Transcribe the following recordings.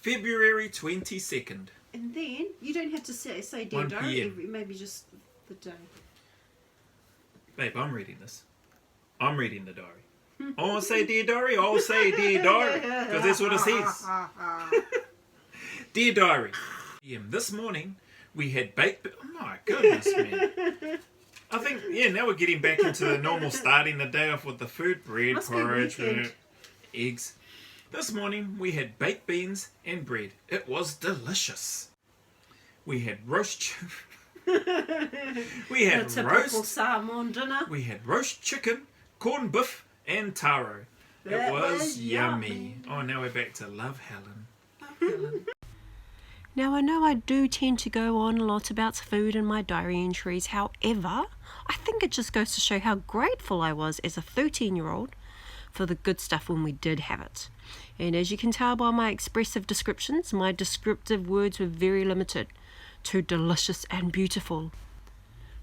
February 22nd. And then you don't have to say dear 1 diary, PM. maybe just the day. Babe, I'm reading this. I'm reading the diary. I want to say dear diary, I'll say dear diary, because that's what it says. Dear diary. This morning we had baked... Oh my goodness, man. I think, now we're getting back into the normal starting the day off with the food. Bread, porridge, eggs. This morning we had baked beans and bread. It was delicious. We had roast... we had Samoan dinner. We had roast chicken, corned beef and taro. It was yummy. Oh, now we're back to love Helen. Love Helen. Now I know I do tend to go on a lot about food in my diary entries. However, I think it just goes to show how grateful I was as a 13-year-old for the good stuff when we did have it. And as you can tell by my expressive descriptions, my descriptive words were very limited to delicious and beautiful.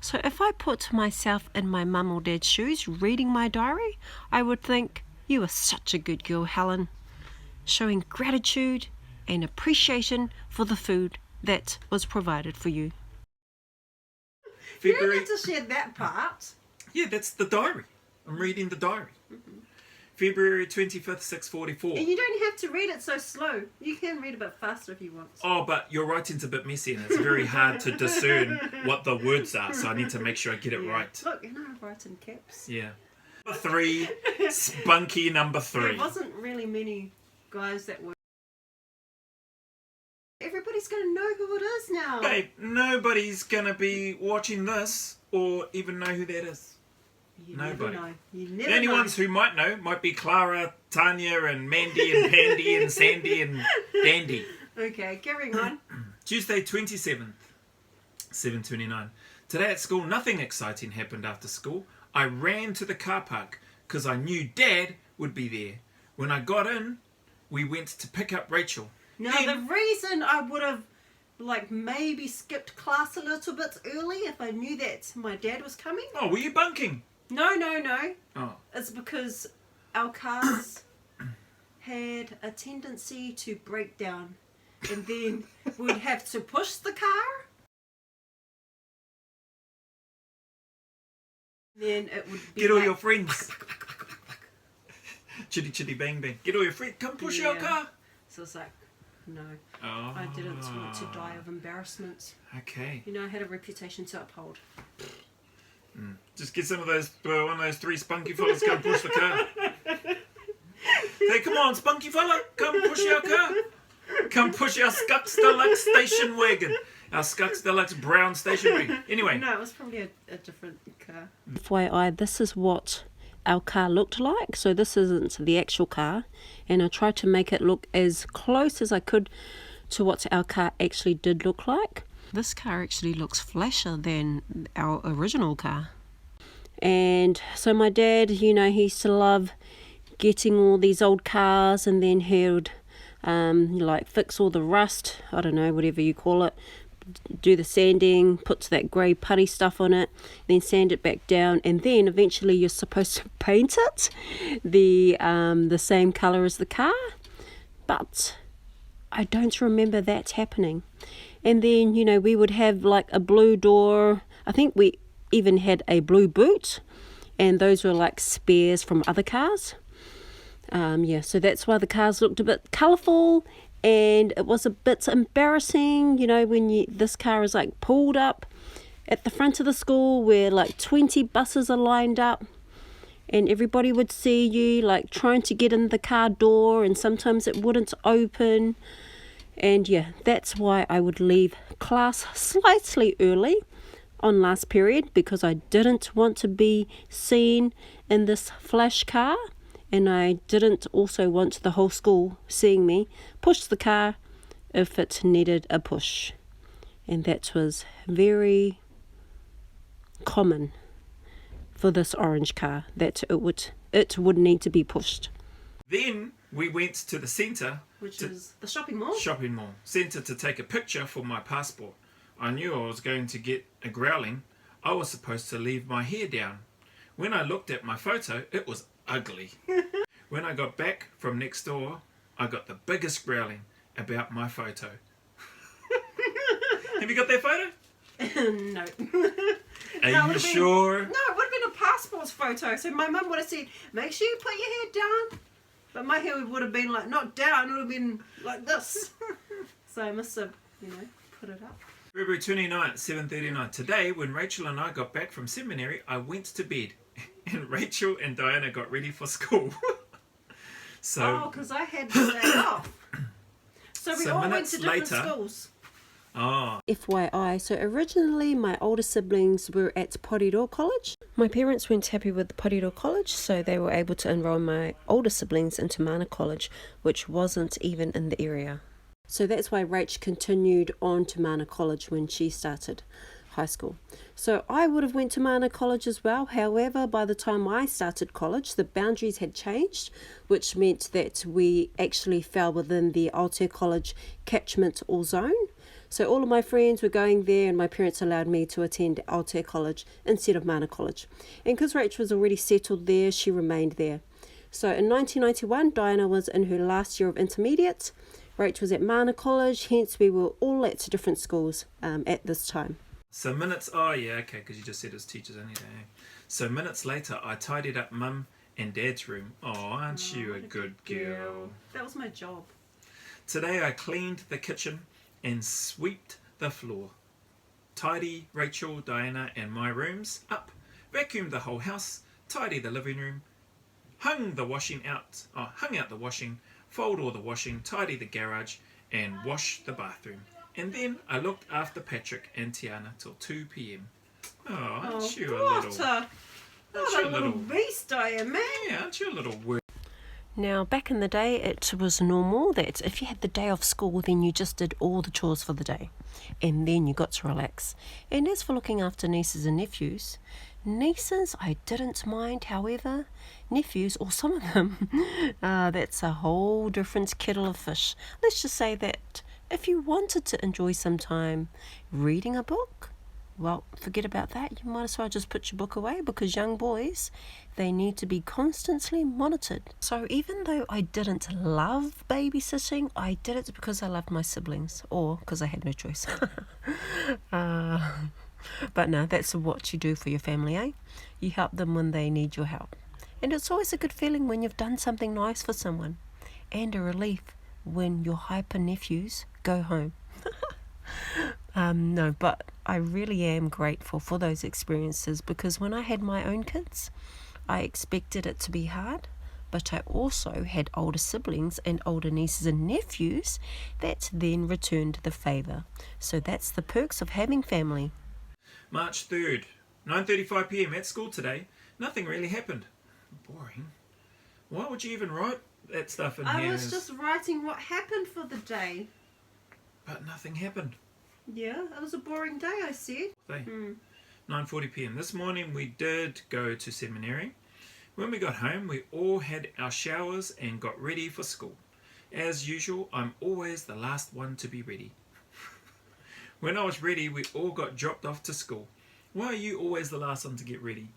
So if I put myself in my mum or dad's shoes reading my diary, I would think, you are such a good girl, Helen, showing gratitude and appreciation for the food that was provided for you. You don't have to share that part. Yeah, that's the diary. I'm reading the diary. February 25th, 6:44. And you don't have to read it so slow. You can read a bit faster if you want. Oh, but your writing's a bit messy and it's very hard to discern what the words are, so I need to make sure I get it right. Look, I write in caps. Yeah. Number 3, Spunky number 3. There wasn't really many guys that were... Everybody's going to know who it is now. Babe, nobody's going to be watching this or even know who that is. You Nobody. Never know. You never The only know. ones who might know might be Clara, Tanya and Mandy and Pandy and Sandy and Dandy. Okay, carrying on. Tuesday 27th, 7:29. Today at school, nothing exciting happened after school. I ran to the car park because I knew Dad would be there. When I got in, we went to pick up Rachel. Now, the reason I would have, maybe skipped class a little bit early if I knew that my dad was coming. Oh, were you bunking? No. Oh. It's because our cars had a tendency to break down. And then we'd have to push the car. Then it would be Get all your friends. Chitty chitty bang bang. Get all your friends. Come push our car. So it's like, no. Oh. I didn't want to die of embarrassment. Okay. You know, I had a reputation to uphold. Just get some of those, one of those 3 spunky fellas come push the car. Hey, come on, spunky fella, come push our car. Come push our Skux Deluxe station wagon. Our Skux Deluxe brown station wagon. Anyway. No, it was probably a different car. FYI, this is what our car looked like. So this isn't the actual car. And I tried to make it look as close as I could to what our car actually did look like. This car actually looks flasher than our original car. And so my dad, he used to love getting all these old cars, and then he would fix all the rust, I don't know, whatever you call it, do the sanding, put that grey putty stuff on it, then sand it back down, and then eventually you're supposed to paint it the same colour as the car. But I don't remember that happening. And then, we would have a blue door. I think we even had a blue boot, and those were spares from other cars. So that's why the cars looked a bit colourful, and it was a bit embarrassing, when this car is pulled up at the front of the school where 20 buses are lined up, and everybody would see you trying to get in the car door, and sometimes it wouldn't open. And that's why I would leave class slightly early on last period, because I didn't want to be seen in this flash car, and I didn't also want the whole school seeing me push the car if it needed a push. And that was very common for this orange car, that it would need to be pushed. Then we went to the centre. Which is the shopping mall? Shopping mall. Centre to take a picture for my passport. I knew I was going to get a growling. I was supposed to leave my hair down. When I looked at my photo, it was ugly. When I got back from next door, I got the biggest growling. about my photo. Have you got that photo? No. Are you sure? No, it would have been a passport's photo. So my mum would have said, make sure you put your hair down. But my hair would have been like, not down, it would have been like this. So I must have, put it up. February 29th, 7:39. Today, when Rachel and I got back from seminary, I went to bed. And Rachel and Diana got ready for school. Oh, because I had the day off. So we all went to different schools. Oh. FYI, so originally my older siblings were at Porirua College. My parents weren't happy with Porirua College, so they were able to enrol my older siblings into Mana College, which wasn't even in the area. So that's why Rach continued on to Mana College when she started high school. So I would have went to Mana College as well. However, by the time I started college, the boundaries had changed, which meant that we actually fell within the Aotea College catchment or zone. So all of my friends were going there and my parents allowed me to attend Aotea College instead of Mana College. And because Rach was already settled there, she remained there. So in 1991, Diana was in her last year of intermediate. Rach was at Mana College, hence we were all at different schools at this time. So minutes, because you just said it was teachers only day. So minutes later, I tidied up Mum and Dad's room. Oh, aren't you a good girl? That was my job. Today I cleaned the kitchen and swept the floor. Tidy Rachel, Diana and my rooms up. Vacuumed the whole house. Tidy the living room. Hung out the washing. Fold all the washing. Tidy the garage and wash the bathroom. And then I looked after Patrick and Tiana till 2 p.m. Oh, aren't you a little beast I am, man. Yeah, aren't you a little word? Now, back in the day, it was normal that if you had the day off school, then you just did all the chores for the day. And then you got to relax. And as for looking after nieces and nephews, I didn't mind. However, nephews, or some of them, that's a whole different kettle of fish. Let's just say that if you wanted to enjoy some time reading a book, well, forget about that. You might as well just put your book away, because young boys, they need to be constantly monitored. So even though I didn't love babysitting, I did it because I loved my siblings, or because I had no choice. But no, that's what you do for your family, eh? You help them when they need your help. And it's always a good feeling when you've done something nice for someone, and a relief when your hyper nephews go home. No, but I really am grateful for those experiences, because when I had my own kids, I expected it to be hard, but I also had older siblings and older nieces and nephews that then returned the favour. So that's the perks of having family. March 3rd, 9:35 p.m. at school today. Nothing really happened. Boring. Why would you even write that stuff in here? I was just writing what happened for the day. But nothing happened. Yeah, it was a boring day, I said. 9:40 p.m. This morning we did go to seminary. When we got home, we all had our showers and got ready for school. As usual, I'm always the last one to be ready. When I was ready, we all got dropped off to school. Why are you always the last one to get ready?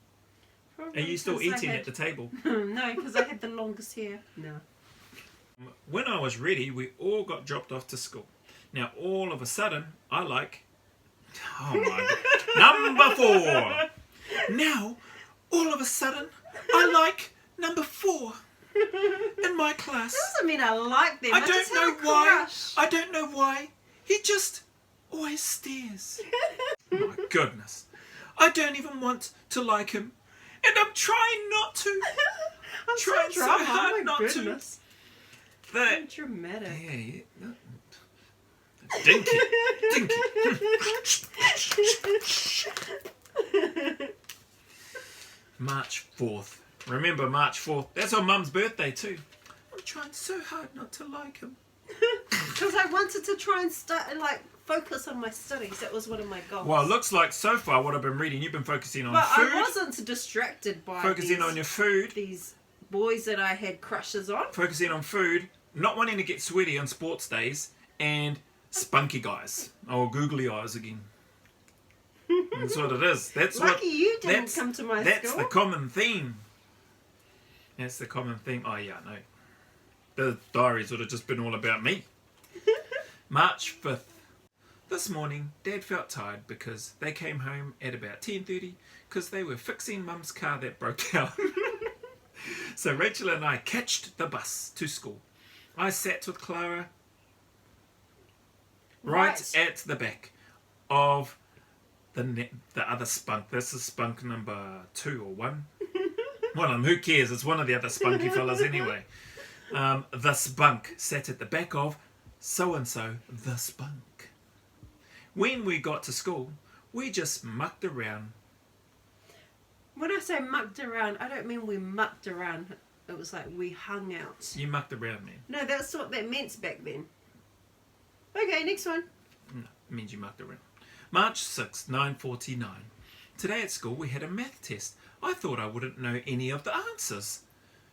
Probably are you still eating at the table? No, because I had the longest hair. No. When I was ready, we all got dropped off to school. Now, all of a sudden, I like... Oh my God. Number 4. Now, all of a sudden, I like number 4 in my class. That doesn't mean I like them. I don't know why. I don't know why. He just always stares. Oh my goodness. I don't even want to like him. And I'm trying not to. I'm trying so hard not to. That dramatic. Yeah. Dinky. March 4th. Remember March 4th. That's on Mum's birthday too. I'm trying so hard not to like him. Because I wanted to try and focus on my studies. That was one of my goals. Well, it looks like so far what I've been reading, you've been focusing on food. But I wasn't distracted by on your food. These boys that I had crushes on. Focusing on food, not wanting to get sweaty on sports days, and spunky guys. Oh, googly eyes again. That's what it is. Lucky you didn't come to my school. That's the common theme. That's the common theme. Oh, yeah, no. The diaries would have just been all about me. March 5th. This morning, Dad felt tired because they came home at about 10:30 because they were fixing Mum's car that broke down. So Rachel and I catched the bus to school. I sat with Clara right at the back of the other Spunk. This is Spunk number 2 or 1. One of them, who cares? It's one of the other spunky fellas anyway. The Spunk sat at the back of so-and-so, the Spunk. When we got to school, we just mucked around. When I say mucked around, I don't mean we mucked around. It was like we hung out. You mucked around, man. No, that's what that meant back then. Okay, next one. No, it means you mucked around. March 6th, 9:49. Today at school we had a math test. I thought I wouldn't know any of the answers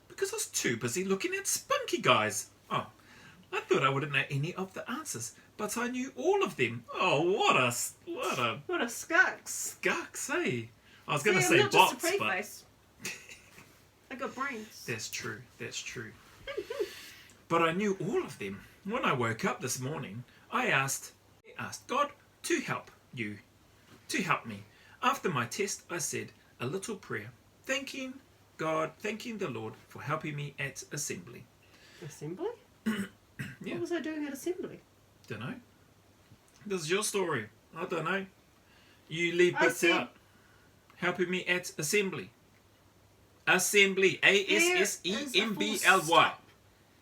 because I was too busy looking at spunky guys. Oh, I thought I wouldn't know any of the answers, but I knew all of them. Oh, what a scucks. scucks, eh? I was going to say I'm not bots, just a pretty but face. I got brains. that's true. But I knew all of them. When I woke up this morning, I asked God to help me. After my test, I said a little prayer, thanking the Lord for helping me at assembly. Assembly? Yeah. What was I doing at assembly? Don't know. This is your story. I don't know. You leave bits out. Helping me at assembly. Assembly. ASSEMBLY.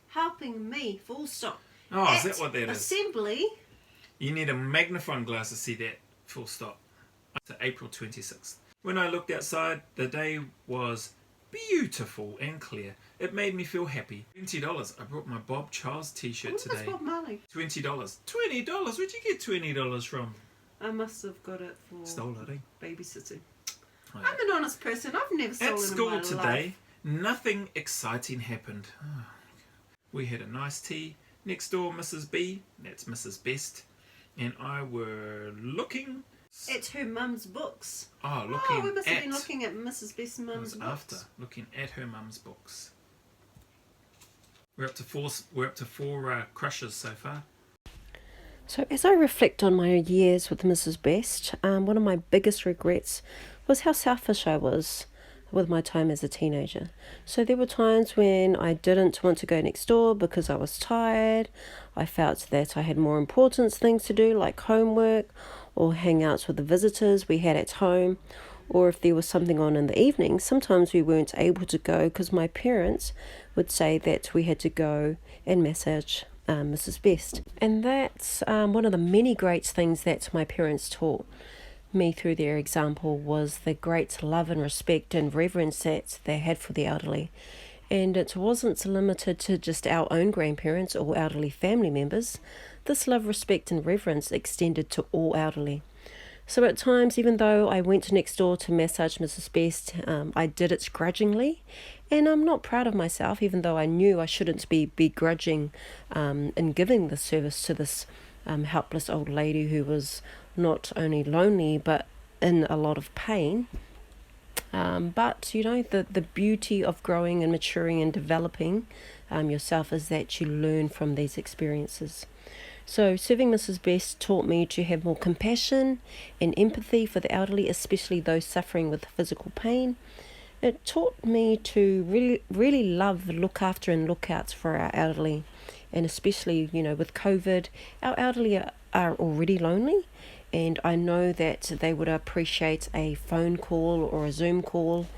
Helping me, full stop. Oh, is that what that is? Assembly. You need a magnifying glass to see that. Full stop. To April 26th. When I looked outside, the day was beautiful and clear. It made me feel happy. $20. I brought my Bob Charles t-shirt today. Bob Marley? $20. $20? Where'd you get $20 from? I must have got it for Stole it, eh? babysitting. Oh, I'm an honest person. I've never stolen at in school my today, life. nothing exciting happened. We had a nice tea. Next door, Mrs. B, that's Mrs. Best, and I were looking at her mum's books. We must have been looking at Mrs. Best's mum's books. After looking at her mum's books. We're up to four crushes so far. So as I reflect on my years with Mrs. Best, one of my biggest regrets was how selfish I was with my time as a teenager. So there were times when I didn't want to go next door because I was tired. I felt that I had more important things to do, like homework or hang out with the visitors we had at home. Or if there was something on in the evening, sometimes we weren't able to go because my parents would say that we had to go and massage Mrs. Best. And that's one of the many great things that my parents taught me through their example was the great love and respect and reverence that they had for the elderly. And it wasn't limited to just our own grandparents or elderly family members. This love, respect and reverence extended to all elderly. So at times, even though I went next door to massage Mrs. Best, I did it grudgingly. And I'm not proud of myself, even though I knew I shouldn't be begrudging in giving the service to this helpless old lady who was not only lonely but in a lot of pain. But, you know, the beauty of growing and maturing and developing yourself is that you learn from these experiences. So serving Mrs. Best taught me to have more compassion and empathy for the elderly, especially those suffering with physical pain. It taught me to really love, look after and look out for our elderly. And especially, you know, with COVID, our elderly are already lonely. And I know that they would appreciate a phone call or a Zoom call.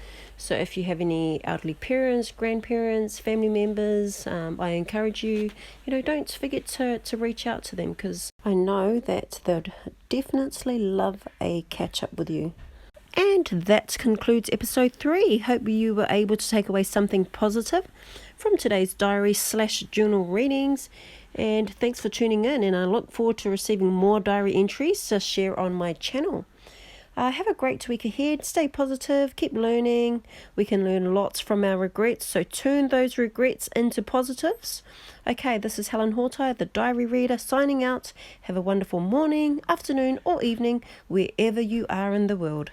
So if you have any elderly parents, grandparents, family members, I encourage you, don't forget to reach out to them because I know that they'd definitely love a catch up with you. And that concludes episode 3. Hope you were able to take away something positive from today's diary/journal readings. And thanks for tuning in, and I look forward to receiving more diary entries to share on my channel. Have a great week ahead. Stay positive. Keep learning. We can learn lots from our regrets, so turn those regrets into positives. Okay, this is Helen Hotai, the diary reader, signing out. Have a wonderful morning, afternoon, or evening, wherever you are in the world.